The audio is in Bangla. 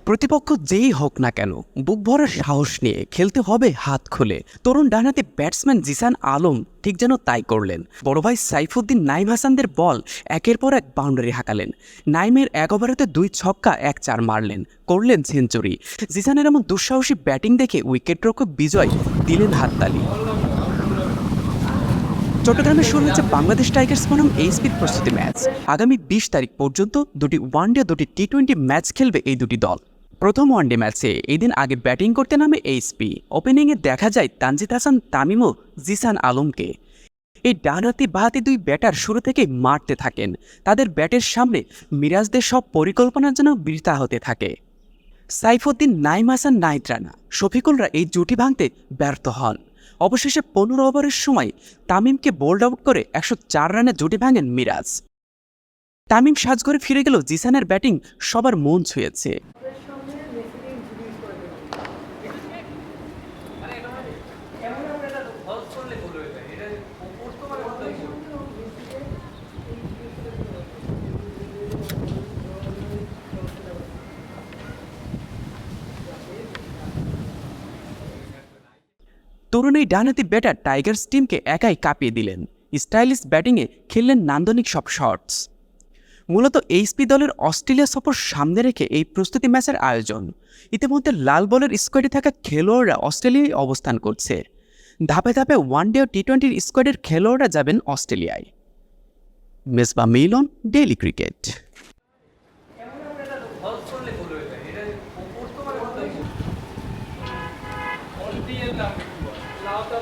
প্রতিপক্ষ যেই হোক না কেন বুক ভরার সাহস নিয়ে খেলতে হবে হাত খুলে। তরুণ ডানহাতি ব্যাটসম্যান জিসান আলম ঠিক যেন তাই করলেন। বড় ভাই সাইফুদ্দিন নাইম হাসানদের বল একের পর এক বাউন্ডারি হাঁকালেন। নাইমের ১ ওভারেতে ২ ছক্কা ১ চার মারলেন, করলেন সেঞ্চুরি। জিসানের এমন দুঃসাহসী ব্যাটিং দেখে উইকেটরক্ষক বিজয় দিলেন হাততালি। চট্টগ্রামে শুরু হচ্ছে বাংলাদেশ টাইগার্স বনাম এইচপির প্রস্তুতি ম্যাচ। আগামী ২০ তারিখ পর্যন্ত দুটি ওয়ানডে দুটি টি-20 ম্যাচ খেলবে এই দুটি দল। প্রথম ওয়ানডে ম্যাচে এদিন আগে ব্যাটিং করতে নামে এইচপি। ওপেনিংয়ে দেখা যায় তানজিদ হাসান তামিম ও জিসান আলমকে। এই ডানহাতি বাহাতি দুই ব্যাটার শুরু থেকেই মারতে থাকেন। তাদের ব্যাটের সামনে মিরাজদের সব পরিকল্পনার জন্য বৃথা হতে থাকে। সাইফুদ্দিন নাইম হাসান নাইট রানা শফিকুলরা এই জুটি ভাঙতে ব্যর্থ হন। অবশেষে ১৫ ওভারের সময় তামিমকে বোল্ড আউট করে ১০৪ রানে জুটি ভাঙেন মিরাজ। তামিম সাজঘরে ফিরে গেল জিসানের ব্যাটিং সবার মন ছুঁয়েছে। তরুণ এই ডানহাতি ব্যাটার টাইগার্স টিমকে একাই কাঁপিয়ে দিলেন। স্টাইলিশ ব্যাটিংয়ে খেললেন নান্দনিক সব শটস। মূলত এইচপি দলের অস্ট্রেলিয়া সফর সামনে রেখে এই প্রস্তুতি ম্যাচের আয়োজন। ইতিমধ্যে লাল বলের স্কোয়াডে থাকা খেলোয়াড়রা অস্ট্রেলিয়ায় অবস্থান করছে। ধাপে ধাপে ওয়ানডে ও টি-20 স্কোয়াডের খেলোয়াড়রা যাবেন অস্ট্রেলিয়ায়। মেজবাহ মিলন, ডেইলি ক্রিকেট। লাউটা